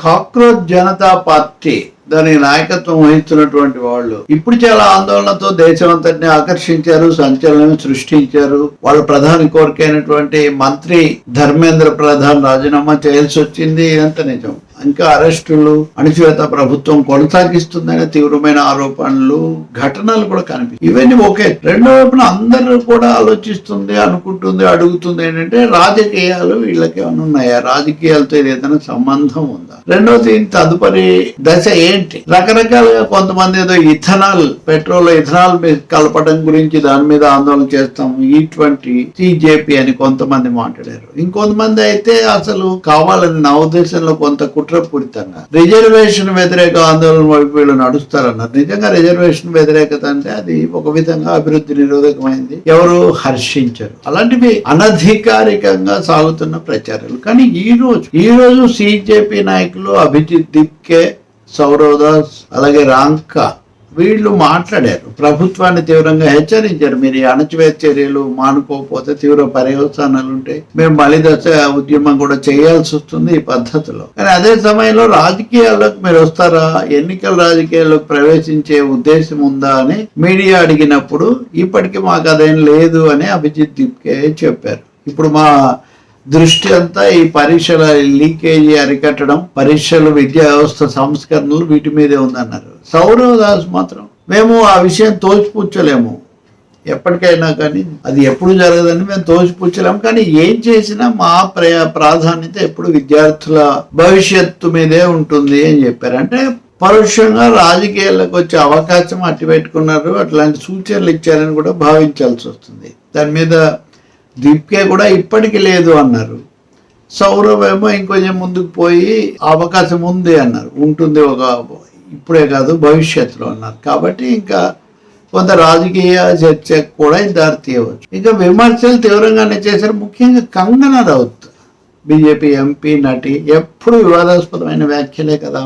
Cockroach Janata party దాని నాయకత్వం వహిస్తున్నటువంటి వాళ్ళు ఇప్పుడు చాలా ఆందోళనతో దేశమంతటిని ఆకర్షించారు, సంచలనం సృష్టించారు. వాళ్ళ ప్రధాని కోరికైనటువంటి మంత్రి ధర్మేంద్ర ప్రధాన్ రాజీనామా చేయాల్సి వచ్చింది. ఇదంతా నిజం. ఇంకా అరెస్టులు, అణచివేత ప్రభుత్వం కొనసాగిస్తుందనే తీవ్రమైన ఆరోపణలు, ఘటనలు కూడా కనిపిస్తాయి. ఇవన్నీ ఓకే. రెండో వైపున అందరూ కూడా ఆలోచిస్తుంది, అనుకుంటుంది, అడుగుతుంది ఏంటంటే రాజకీయాలు వీళ్ళకి ఏమైనా ఉన్నాయా, రాజకీయాలతో ఏదైనా సంబంధం ఉందా. రెండోది తదుపరి దశ ఏంటి. రకరకాలుగా కొంతమంది ఏదో ఇథనాల్, పెట్రోల్ ఇథనాల్ కలపడం గురించి దాని మీద ఆందోళన చేస్తాము, ఈ20 సిజేపీ అని కొంతమంది మాట్లాడారు. ఇంకొంతమంది అయితే అసలు కావాలని నా ఉద్దేశంలో కొంత కుట్రపూరితంగా రిజర్వేషన్ వ్యతిరేక ఆందోళన వైపు వీళ్ళు నడుస్తారన్నారు. నిజంగా రిజర్వేషన్ వ్యతిరేకత అంటే అది ఒక విధంగా అభివృద్ధి నిరోధకమైంది, ఎవరు హర్షించరు. అలాంటివి అనధికారికంగా సాగుతున్న ప్రచారాలు. కానీ ఈ రోజు సిజేపీ నాయకులు అభిజిత్ దిప్కే, సౌరవ్ దాస్, అలాగే రాంకా వీళ్ళు మాట్లాడారు. ప్రభుత్వాన్ని తీవ్రంగా హెచ్చరించారు. మీరు ఈ అణచివేత చర్యలు మానుకోకపోతే తీవ్ర పర్యవసానాలు ఉంటాయి, మేము మళ్ళీ దశ ఉద్యమం కూడా చేయాల్సి వస్తుంది ఈ పద్ధతిలో. కానీ అదే సమయంలో రాజకీయాల్లోకి మీరు వస్తారా, ఎన్నికల రాజకీయాల్లోకి ప్రవేశించే ఉద్దేశం ఉందా అని మీడియా అడిగినప్పుడు ఇప్పటికీ మాకు అదేం లేదు అని అభిజిత్ దిప్కే చెప్పారు. ఇప్పుడు మా దృష్టి అంతా ఈ పరీక్షల లీకేజీ అరికట్టడం, పరీక్షలు, విద్యా వ్యవస్థ సంస్కరణలు వీటి మీదే ఉందన్నారు. సౌరవ్ దాస్ మాత్రం మేము ఆ విషయం తోచిపుచ్చలేము, ఎప్పటికైనా కానీ అది ఎప్పుడు జరగదని మేము తోచిపుచ్చలేము, కానీ ఏం చేసినా మా ప్రాధాన్యత ఎప్పుడు విద్యార్థుల భవిష్యత్తు మీదే ఉంటుంది అని చెప్పారు. అంటే పరోక్షంగా రాజకీయాలకు వచ్చే అవకాశం అట్టి పెట్టుకున్నారు, అట్లాంటి సూచనలు ఇచ్చారని కూడా భావించాల్సి వస్తుంది. దాని మీద దీప్కే కూడా ఇప్పటికి లేదు అన్నారు. సౌరవ్ ఏమో ఇంకొంచెం ముందుకు పోయి అవకాశం ఉంది అన్నారు, ఉంటుంది ఒక ఇప్పుడే కాదు భవిష్యత్తులో అన్నారు. కాబట్టి ఇంకా కొంత రాజకీయ చర్చ కూడా దారి తీయవచ్చు. ఇంకా విమర్శలు తీవ్రంగానే చేశారు. ముఖ్యంగా కంగనా రౌత్, బీజేపీ ఎంపీ, నటి, ఎప్పుడు వివాదాస్పదమైన వ్యాఖ్యలే కదా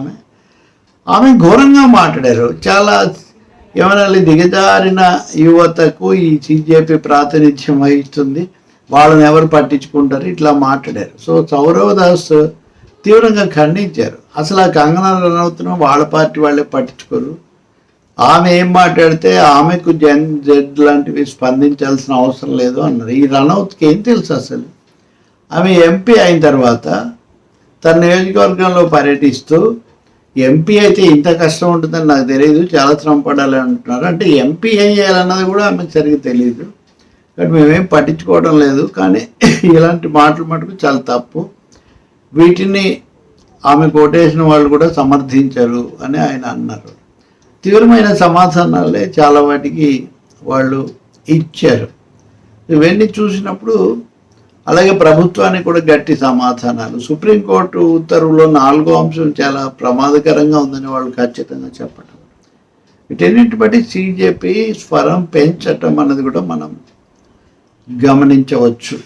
ఆమె ఘోరంగా మాట్లాడారు. చాలా ఏమన్నా దిగజారిన యువతకు ఈ సిజేపీ ప్రాతినిధ్యం వహిస్తుంది, వాళ్ళని ఎవరు పట్టించుకుంటారు, ఇట్లా మాట్లాడారు. సో సౌరవ్ దాస్ తీవ్రంగా ఖండించారు. అసలు ఆ కంగనా రనౌత్ను వాళ్ళ పార్టీ వాళ్ళే పట్టించుకోరు, ఆమె ఏం మాట్లాడితే ఆమెకు జెడ్ లాంటివి స్పందించాల్సిన అవసరం లేదు అన్నారు. ఈ రనౌత్కి ఏం తెలుసు అసలు? ఆమె ఎంపీ అయిన తర్వాత తన నియోజకవర్గంలో పర్యటిస్తూ, ఎంపీ అయితే ఇంత కష్టం ఉంటుందని నాకు తెలియదు, చాలా శ్రమ పడాలి అంటున్నారు. అంటే ఎంపీ ఏం చేయాలన్నది కూడా ఆమెకు సరిగ్గా తెలియదు, కానీ మేమేం పట్టించుకోవడం లేదు. కానీ ఇలాంటి మాటలు మటుకు చాలా తప్పు, వీటిని ఆమె కోటేసిన వాళ్ళు కూడా సమర్థించారు అని ఆయన అన్నారు. తీవ్రమైన సమాధానాలే చాలా వాటికి వాళ్ళు ఇచ్చారు. ఇవన్నీ చూసినప్పుడు అలాగే ప్రభుత్వానికి కూడా గట్టి సమాధానాలు. సుప్రీంకోర్టు ఉత్తర్వులో 4వ అంశం చాలా ప్రమాదకరంగా ఉందని వాళ్ళు ఖచ్చితంగా చెప్పడం, వీటన్నిటి బట్టి సిజేపీ స్వరం పెంచటం అన్నది కూడా మనం గమనించవచ్చు.